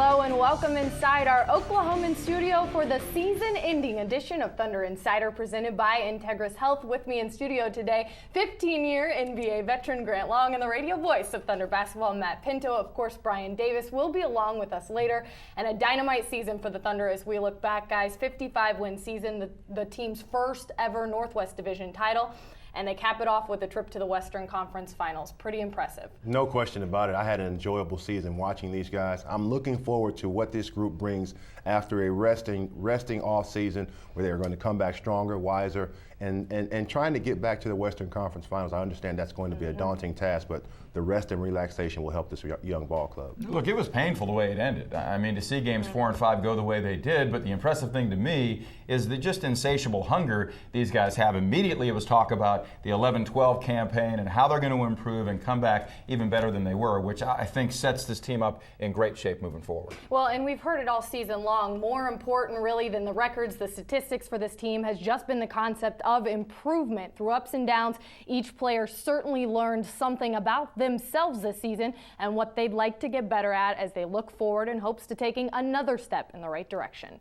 Hello and welcome inside our Oklahoman studio for the season-ending edition of Thunder Insider presented by Integris Health. With me in studio today, 15-year NBA veteran Grant Long and the radio voice of Thunder basketball, Matt Pinto. Of course, Brian Davis will be along with us later. And a dynamite season for the Thunder as we look back, guys. 55-win season, the team's first ever Northwest Division title. And they cap it off with a trip to the Western Conference Finals. Pretty impressive. No question about it. I had an enjoyable season watching these guys. I'm looking forward to what this group brings after a resting off season where they're going to come back stronger, wiser, and trying to get back to the Western Conference Finals. I understand that's going to be a daunting task, but the rest and relaxation will help this young ball club. Look, it was painful the way it ended. I mean, to see games 4 and 5 go the way they did, but the impressive thing to me is the just insatiable hunger these guys have. Immediately it was talk about the 11-12 campaign and how they're going to improve and come back even better than they were, which I think sets this team up in great shape moving forward. Well, and we've heard it all season long. More important, really, than the records, the statistics for this team has just been the concept of improvement. Through ups and downs, each player certainly learned something about themselves this season and what they'd like to get better at as they look forward in hopes to taking another step in the right direction.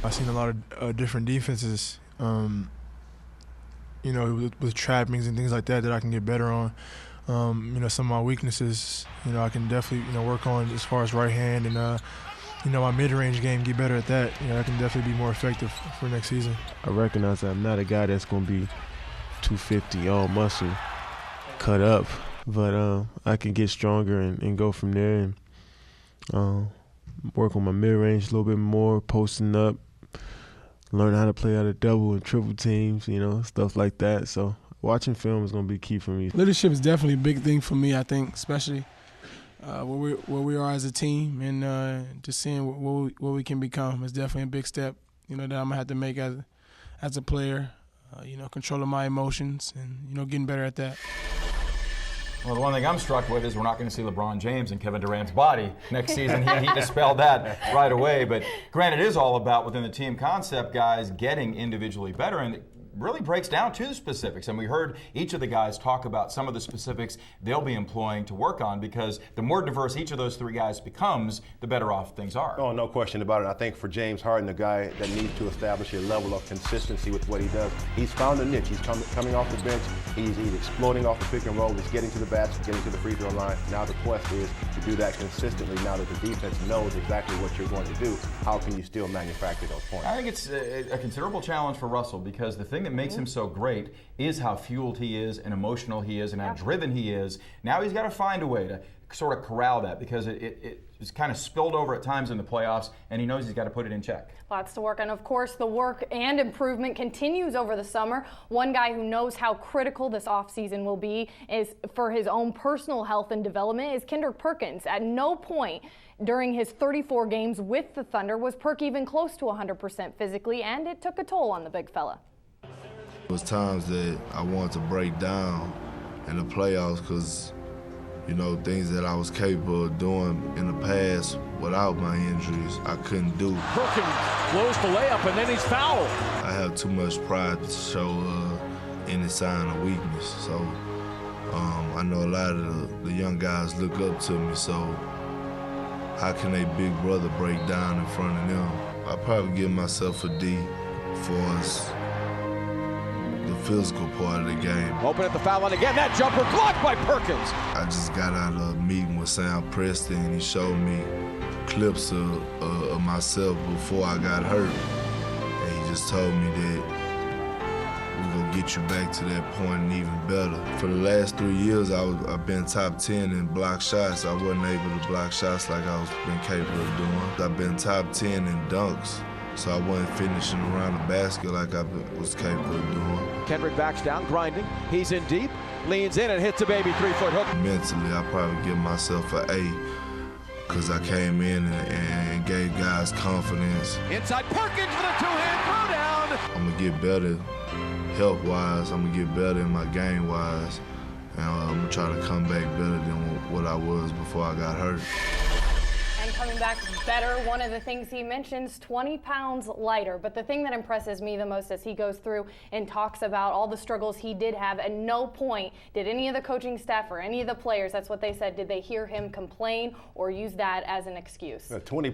I've seen a lot of different defenses, with trappings and things like that I can get better on. Some of my weaknesses, I can definitely, work on as far as right hand and, my mid-range game, get better at that. I can definitely be more effective for next season. I recognize that I'm not a guy that's going to be 250, all muscle, cut up, but I can get stronger and go from there and work on my mid-range a little bit more, posting up, learn how to play out of double and triple teams, stuff like that. So watching film is going to be key for me. Leadership is definitely a big thing for me, I think, especially where we are as a team and just seeing what we can become is definitely a big step, that I'm going to have to make as a player, controlling my emotions and, getting better at that. Well, the one thing I'm struck with is we're not going to see LeBron James and Kevin Durant's body next season. He dispelled that right away. But granted, it is all about, within the team concept, guys getting individually better. And it really breaks down to the specifics. And we heard each of the guys talk about some of the specifics they'll be employing to work on, because the more diverse each of those three guys becomes, the better off things are. Oh, no question about it. I think for James Harden, the guy that needs to establish a level of consistency with what he does, he's found a niche. He's coming off the bench. He's exploding off the pick and roll. He's getting to the basket, getting to the free throw line. Now the quest is to do that consistently. Now that the defense knows exactly what you're going to do, how can you still manufacture those points? I think it's a considerable challenge for Russell, because the thing that makes him so great is how fueled he is and emotional he is and how driven he is. Now he's got to find a way to sort of corral that, because it's kind of spilled over at times in the playoffs, and he knows he's got to put it in check. Lots to work on. Of course, the work and improvement continues over the summer. One guy who knows how critical this offseason will be is for his own personal health and development is Kendrick Perkins. At no point during his 34 games with the Thunder was Perk even close to 100% physically, and it took a toll on the big fella. There was times that I wanted to break down in the playoffs because, things that I was capable of doing in the past without my injuries, I couldn't do. Perkins blows the layup and then he's fouled. I have too much pride to show any sign of weakness. So I know a lot of the young guys look up to me, so how can a big brother break down in front of them? I probably give myself a D for us. The physical part of the game. Open at the foul line again. That jumper blocked by Perkins. I just got out of a meeting with Sam Preston, and he showed me clips of myself before I got hurt. And he just told me that we're going to get you back to that point and even better. For the last 3 years, I've been top 10 in block shots. I wasn't able to block shots like I was been capable of doing. I've been top 10 in dunks. So I wasn't finishing around the basket like I was capable of doing. Kendrick backs down, grinding. He's in deep, leans in and hits a baby 3-foot hook. Mentally, I probably give myself an A because I came in and gave guys confidence. Inside Perkins with a two-hand throwdown. I'm going to get better health-wise. I'm going to get better in my game-wise. And I'm going to try to come back better than what I was before I got hurt. And coming back better. One of the things he mentions, 20 pounds lighter. But the thing that impresses me the most as he goes through and talks about all the struggles he did have, at no point did any of the coaching staff or any of the players, that's what they said, did they hear him complain or use that as an excuse. 20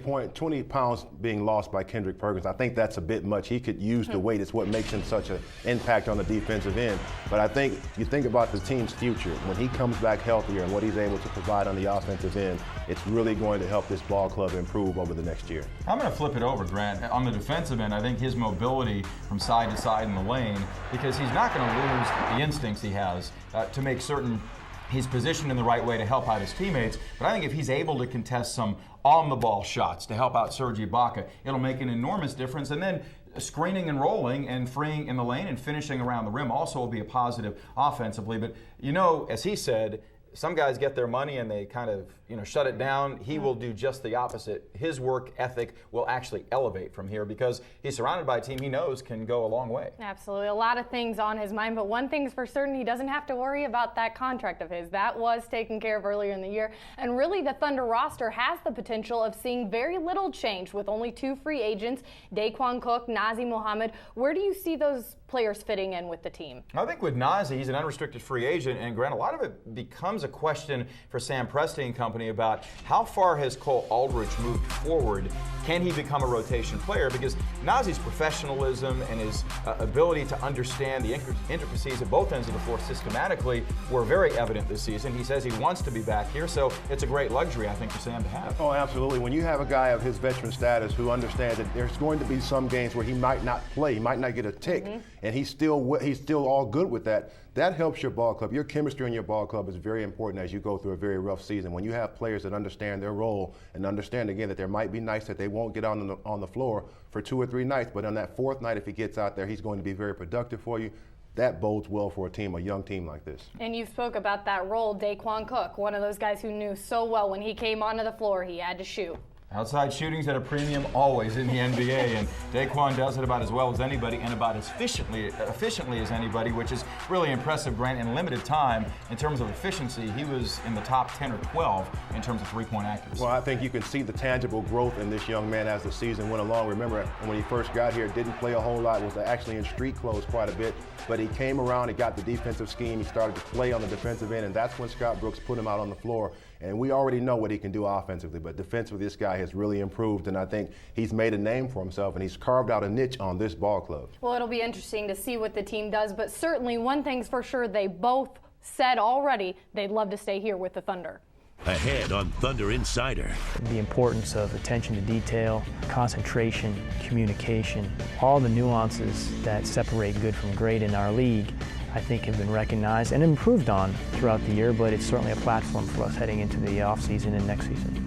pounds being lost by Kendrick Perkins, I think that's a bit much. He could use the weight. It's what makes him such an impact on the defensive end. But I think you think about the team's future. When he comes back healthier and what he's able to provide on the offensive end, it's really going to help this ball club improve over the next year. I'm going to flip it over, Grant. On the defensive end, I think his mobility from side to side in the lane, because he's not going to lose the instincts he has to make certain he's positioned in the right way to help out his teammates. But I think if he's able to contest some on-the-ball shots to help out Serge Ibaka, it'll make an enormous difference. And then screening and rolling and freeing in the lane and finishing around the rim also will be a positive offensively. But, you know, as he said, some guys get their money and they kind of, shut it down. He will do just the opposite. His work ethic will actually elevate from here because he's surrounded by a team he knows can go a long way. Absolutely. A lot of things on his mind, but one thing's for certain, he doesn't have to worry about that contract of his. That was taken care of earlier in the year. And really, the Thunder roster has the potential of seeing very little change with only 2 free agents, Daquan Cook, Nazr Mohammed. Where do you see those players fitting in with the team? I think with Nazr, he's an unrestricted free agent, and Grant, a lot of it becomes a question for Sam Presti and company about how far has Cole Aldrich moved forward. Can he become a rotation player? Because Nazr's professionalism and his ability to understand the intricacies at both ends of the floor systematically were very evident this season. He says he wants to be back here, so it's a great luxury, I think, for Sam to have. Oh, absolutely. When you have a guy of his veteran status who understands that there's going to be some games where he might not play, he might not get a tick, and he's still all good with that, that helps your ball club. Your chemistry in your ball club is very important as you go through a very rough season. When you have players that understand their role and understand, again, that there might be nights that they won't get on the floor for 2 or 3 nights, but on that 4th night, if he gets out there, he's going to be very productive for you. That bodes well for a young team like this. And you spoke about that role, Daquan Cook, one of those guys who knew so well when he came onto the floor, he had to shoot. Outside shooting's at a premium always in the NBA, and Daquan does it about as well as anybody and about as efficiently as anybody, which is really impressive, Grant. In limited time, in terms of efficiency, he was in the top 10 or 12 in terms of three-point accuracy. Well, I think you can see the tangible growth in this young man as the season went along. Remember, when he first got here, didn't play a whole lot, was actually in street clothes quite a bit, but he came around, he got the defensive scheme, he started to play on the defensive end, and that's when Scott Brooks put him out on the floor. And we already know what he can do offensively, but defensively, this guy has really improved, and I think he's made a name for himself, and he's carved out a niche on this ball club. Well, it'll be interesting to see what the team does, but certainly one thing's for sure, they both said already they'd love to stay here with the Thunder. Ahead on Thunder Insider. The importance of attention to detail, concentration, communication, all the nuances that separate good from great in our league, I think have been recognized and improved on throughout the year, but it's certainly a platform for us heading into the offseason and next season.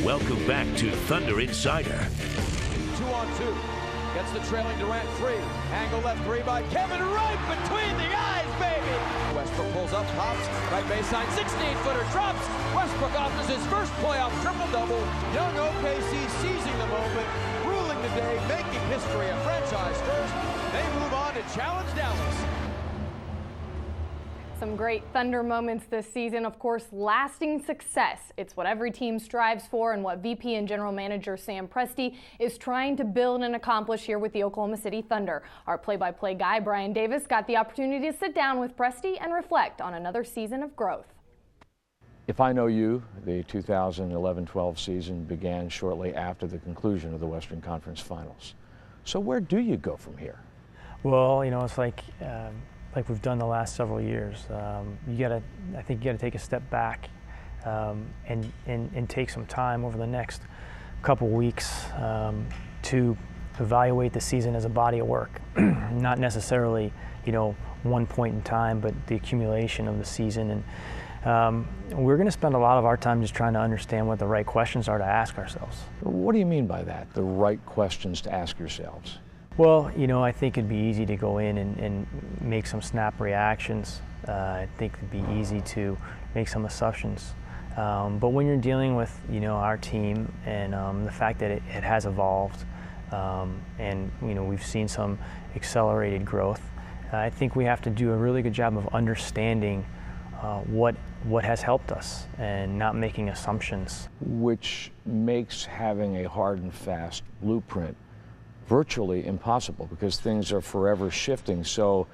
Welcome back to Thunder Insider. 2-on-2. Gets the trailing Durant 3. Angle left 3 by Kevin, right between the eyes, baby! Westbrook pulls up, hops, right baseline, 16-footer, drops. Westbrook offers his first playoff triple-double. Young OKC seizing the moment, ruling the day, making history, a franchise first. They move on to challenge Dallas. Some great Thunder moments this season. Of course, lasting success. It's what every team strives for and what VP and General Manager Sam Presti is trying to build and accomplish here with the Oklahoma City Thunder. Our play-by-play guy, Brian Davis, got the opportunity to sit down with Presti and reflect on another season of growth. If I know you, the 2011-12 season began shortly after the conclusion of the Western Conference Finals. So where do you go from here? Well, it's like we've done the last several years. I think you gotta take a step back and take some time over the next couple weeks to evaluate the season as a body of work. Not necessarily, one point in time, but the accumulation of the season. And we're gonna spend a lot of our time just trying to understand what the right questions are to ask ourselves. What do you mean by that, the right questions to ask yourselves? Well, I think it'd be easy to go in and make some snap reactions. I think it'd be easy to make some assumptions. But when you're dealing with, our team and the fact that it has evolved and, we've seen some accelerated growth, I think we have to do a really good job of understanding what what has helped us and not making assumptions. Which makes having a hard and fast blueprint virtually impossible because things are forever shifting. So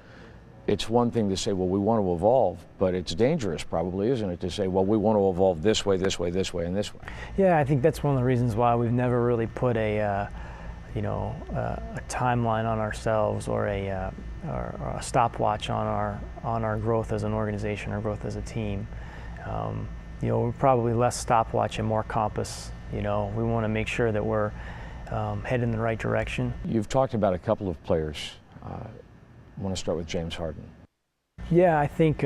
it's one thing to say, well, we want to evolve, but it's dangerous probably, isn't it, to say, well, we want to evolve this way, this way, this way, and this way. Yeah, I think that's one of the reasons why we've never really put a timeline on ourselves or a stopwatch on our growth as an organization or growth as a team. We're probably less stopwatch and more compass. We want to make sure that we're headed in the right direction. You've talked about a couple of players. I want to start with James Harden. Yeah, I think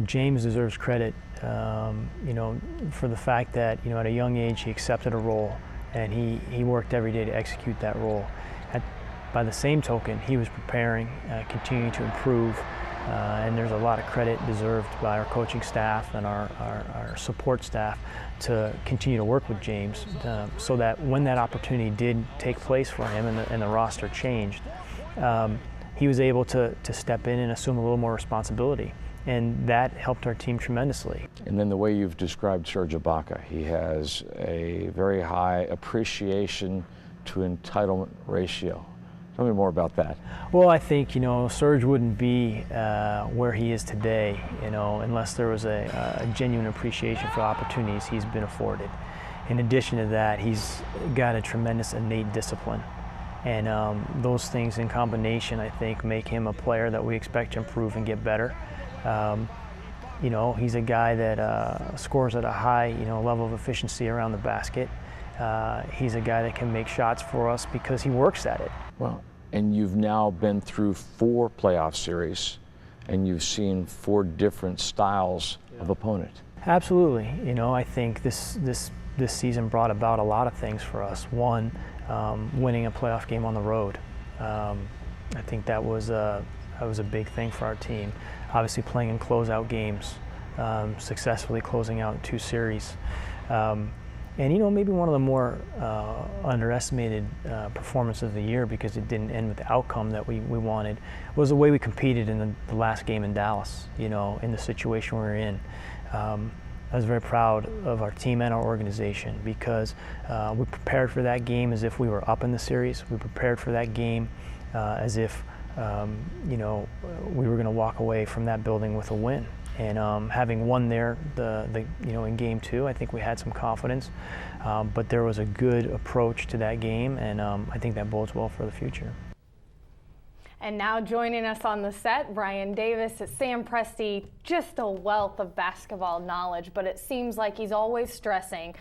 James deserves credit. For the fact that at a young age he accepted a role and he worked every day to execute that role. By the same token, he was preparing, continuing to improve, and there's a lot of credit deserved by our coaching staff and our support staff to continue to work with James so that when that opportunity did take place for him and the roster changed, he was able to step in and assume a little more responsibility. And that helped our team tremendously. And then the way you've described Serge Ibaka, he has a very high appreciation to entitlement ratio. Tell me more about that. Well, I think, Serge wouldn't be where he is today, unless there was a genuine appreciation for the opportunities he's been afforded. In addition to that, he's got a tremendous innate discipline. And those things in combination, I think, make him a player that we expect to improve and get better. He's a guy that scores at a high, level of efficiency around the basket. He's a guy that can make shots for us because he works at it. Well, and you've now been through 4 playoff series, and you've seen 4 different styles of opponent. Absolutely. I think this season brought about a lot of things for us. One, winning a playoff game on the road. I think that was a big thing for our team. Obviously playing in closeout games, successfully closing out 2 series. And maybe one of the more underestimated performances of the year, because it didn't end with the outcome that we wanted, was the way we competed in the last game in Dallas, in the situation we were in. I was very proud of our team and our organization because we prepared for that game as if we were up in the series. We prepared for that game as if we were going to walk away from that building with a win. And having won there, in game 2, I think we had some confidence. But there was a good approach to that game, and I think that bodes well for the future. And now joining us on the set, Brian Davis, Sam Presti, just a wealth of basketball knowledge, but it seems like he's always stressing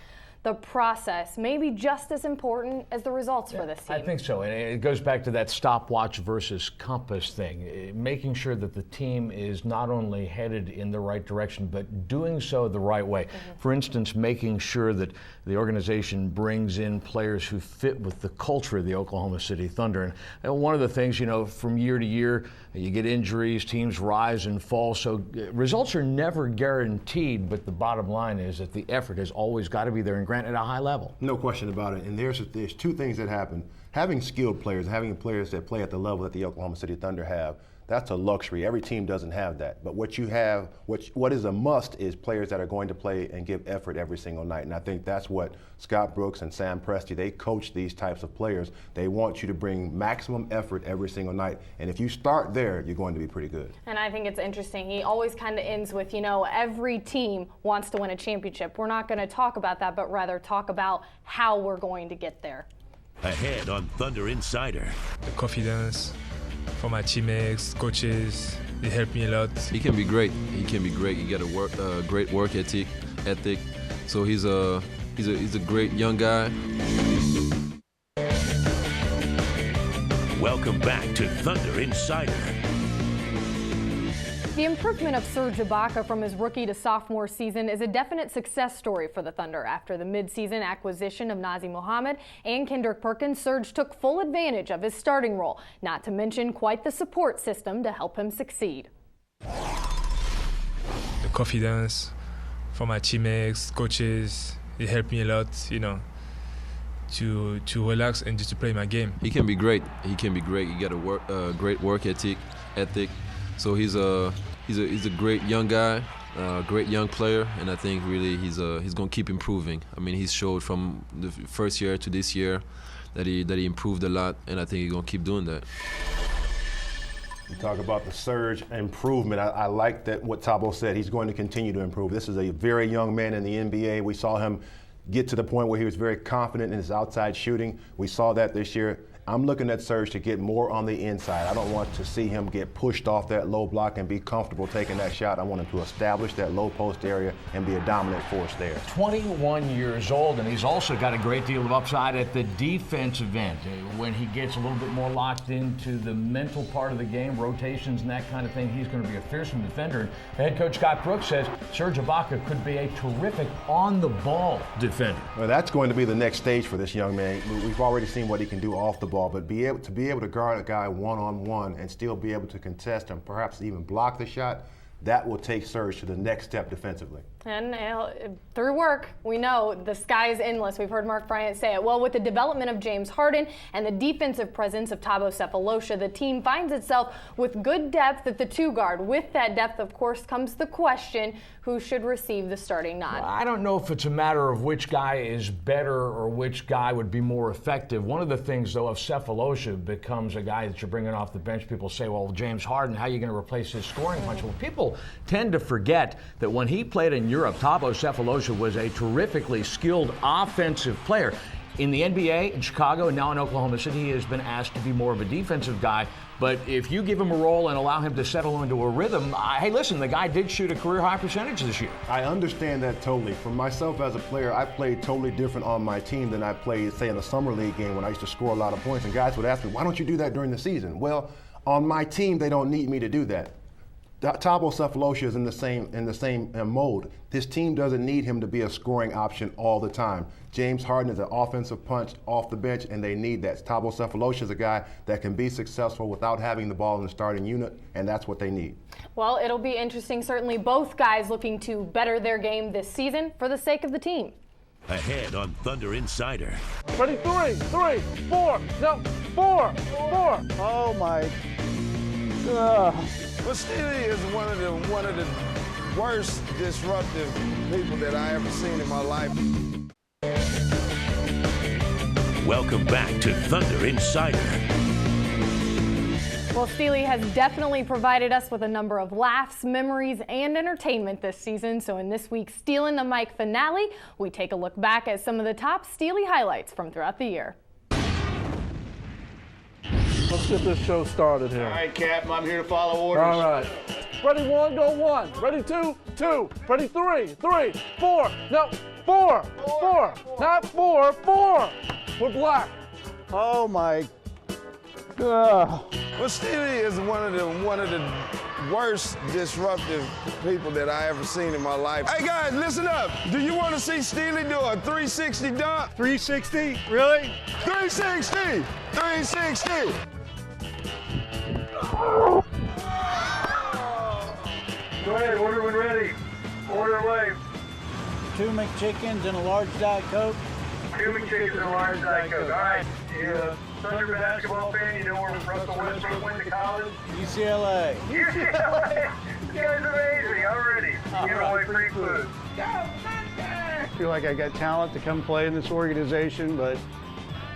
the process may be just as important as the results for this team. I think so, and it goes back to that stopwatch versus compass thing, making sure that the team is not only headed in the right direction, but doing so the right way. Mm-hmm. For instance, making sure that the organization brings in players who fit with the culture of the Oklahoma City Thunder. And one of the things, from year to year, you get injuries, teams rise and fall, so results are never guaranteed, but the bottom line is that the effort has always got to be there, and Grant, at a high level. No question about it. And there's 2 things that happen. Having skilled players, having players that play at the level that the Oklahoma City Thunder have, that's a luxury. Every team doesn't have that. But what you have, what is a must, is players that are going to play and give effort every single night. And I think that's what Scott Brooks and Sam Presti, they coach these types of players. They want you to bring maximum effort every single night. And if you start there, you're going to be pretty good. And I think it's interesting. He always kind of ends with, every team wants to win a championship. We're not going to talk about that, but rather talk about how we're going to get there. Ahead on Thunder Insider. The confidence for my teammates, coaches, they help me a lot. He can be great. He got a great work ethic. So he's a great young guy. Welcome back to Thunder Insider. The improvement of Serge Ibaka from his rookie to sophomore season is a definite success story for the Thunder. After the midseason acquisition of Nazr Mohammed and Kendrick Perkins, Serge took full advantage of his starting role, not to mention quite the support system to help him succeed. The confidence for my teammates, coaches, they help me a lot, to relax and just to play my game. He can be great. He got a great work ethic. So he's he's a great young guy, great young player, and I think really he's going to keep improving. I mean, he's showed from the first year to this year that he improved a lot, and I think he's going to keep doing that. You talk about the surge improvement. I like that what Thabo said. He's going to continue to improve. This is a very young man in the NBA. We saw him get to the point where he was very confident in his outside shooting. We saw that this year. I'm looking at Serge to get more on the inside. I don't want to see him get pushed off that low block and be comfortable taking that shot. I want him to establish that low post area and be a dominant force there. 21 years old, and he's also got a great deal of upside at the defensive end. When he gets a little bit more locked into the mental part of the game, rotations and that kind of thing, he's going to be a fearsome defender. And head coach Scott Brooks says Serge Ibaka could be a terrific on-the-ball defender. Well, that's going to be the next stage for this young man. We've already seen what he can do off the ball, but be able to guard a guy one-on-one and still be able to contest and perhaps even block the shot, that will take Serge to the next step defensively. And through work, we know the sky is endless. We've heard Mark Bryant say it. Well, with the development of James Harden and the defensive presence of Thabo Sefolosha, the team finds itself with good depth at the two guard. With that depth, of course, comes the question, who should receive the starting nod? I don't know if it's a matter of which guy is better or which guy would be more effective. One of the things, though, if Sefolosha becomes a guy that you're bringing off the bench, people say, well, James Harden, how are you going to replace his scoring punch? Well, people tend to forget that when he played in Europe, Thabo Sefolosha was a terrifically skilled offensive player. In the NBA, in Chicago, and now in Oklahoma City, he has been asked to be more of a defensive guy. But if you give him a role and allow him to settle into a rhythm, hey, listen, the guy did shoot a career-high percentage this year. I understand that totally. For myself as a player, I played totally different on my team than I played, say, in a summer league game when I used to score a lot of points. And guys would ask me, why don't you do that during the season? Well, on my team, they don't need me to do that. Thabo Sefolosha is in the same mode. His team doesn't need him to be a scoring option all the time. James Harden is an offensive punch off the bench, and they need that. Thabo Sefolosha is a guy that can be successful without having the ball in the starting unit, and that's what they need. Well, it'll be interesting. Certainly both guys looking to better their game this season for the sake of the team. Ahead on Thunder Insider. Ready, 3, 4, no, 4. Oh my. Well, Steely is one of the worst disruptive people that I ever seen in my life. Welcome back to Thunder Insider. Well, Steely has definitely provided us with a number of laughs, memories, and entertainment this season. So in this week's Stealing the Mic finale, we take a look back at some of the top Steely highlights from throughout the year. Let's get this show started here. All right, Captain, I'm here to follow orders. All right. Ready, 1, go 1. Ready, 2, 2. Ready, 3, 4. No, 4. Not 4. We're black. Oh my. Well, Steely is one of the worst disruptive people that I ever seen in my life. Hey guys, listen up. Do you want to see Steely do a 360 dunk? 360? Really? 360! 360! Go ahead, order when ready. Order away. 2 McChickens and a large Diet Coke. 2 McChickens and a large Diet Coke. All right. You a Thunder basketball fan? You know where Russell Westbrook went to college? UCLA. UCLA. You guys are amazing. Already. Give away free food. I feel like I got talent to come play in this organization, but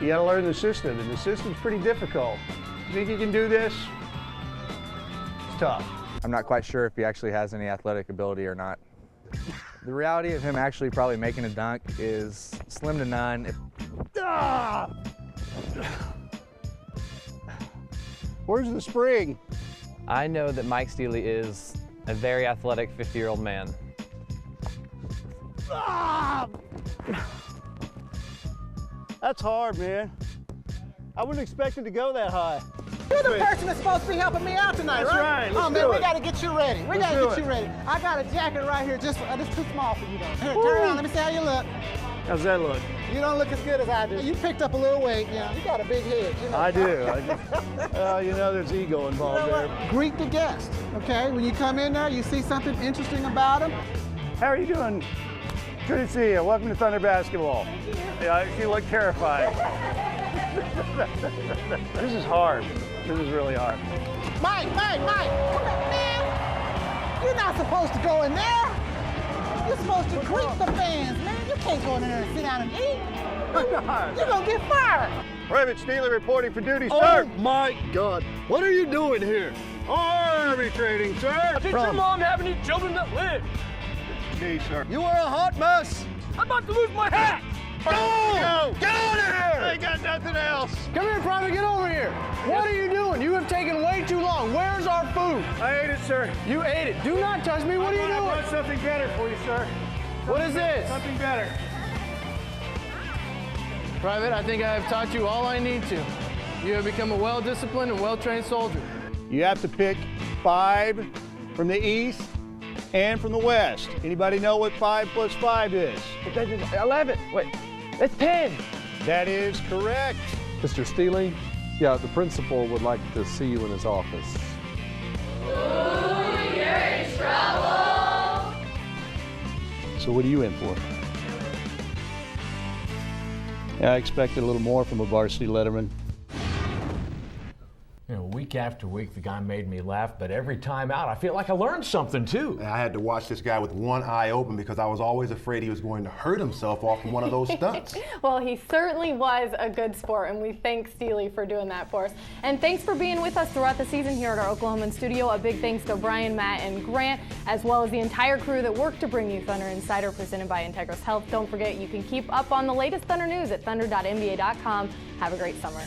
you got to learn the system, and the system's pretty difficult. You think you can do this? It's tough. I'm not quite sure if he actually has any athletic ability or not. The reality of him actually probably making a dunk is slim to none. Where's the spring? I know that Mike Steely is a very athletic 50-year-old man. That's hard, man. I wouldn't expect it to go that high. You're the person that's supposed to be helping me out tonight, That's right. Oh Let's man, do we it. got to get you ready. We got to get you ready. I got a jacket right here, just it's too small for you though. Here, turn around, let me see how you look. How's that look? You don't look as good as I do. You picked up a little weight, you know. You got a big head, you know. I do. You know, there's ego involved there. Greet the guest, okay? When you come in there, you see something interesting about them. How are you doing? Good to see you. Welcome to Thunder Basketball. Thank you. Yeah, you look terrified. This is hard. This is really hard. Mike, come on, man. You're not supposed to go in there. You're supposed to greet the fans, man. You can't go in there and sit down and eat. You're going to get fired. Private Steely reporting for duty, Oh sir. my God. What are you doing here? Arbitrating, sir. Did your mom have any children that lived? Me, sir. You are a hot mess. I'm about to lose my hat. Go! Get out of here! I got nothing else. Come here, Private, get over here. What are you doing? You have taken way too long. Where's our food? I ate it, sir. You ate it. Do not touch me. What are you I doing? brought something better for you, sir. What is this? Something better. Private, I think I have taught you all I need to. You have become a well-disciplined and well-trained soldier. You have to pick 5 from the east and from the west. Anybody know what 5 plus 5 is? 11. Wait, it's 10. That is correct. Mr. Steely, yeah, the principal would like to see you in his office. Ooh, you're in trouble. So what are you in for? Yeah, I expected a little more from a varsity letterman. You know, week after week, the guy made me laugh, but every time out, I feel like I learned something too. I had to watch this guy with one eye open because I was always afraid he was going to hurt himself off of one of those stunts. Well, he certainly was a good sport, and we thank Steely for doing that for us. And thanks for being with us throughout the season here at our Oklahoman studio. A big thanks to Brian, Matt, and Grant, as well as the entire crew that worked to bring you Thunder Insider, presented by Integris Health. Don't forget, you can keep up on the latest Thunder news at thunder.nba.com. Have a great summer.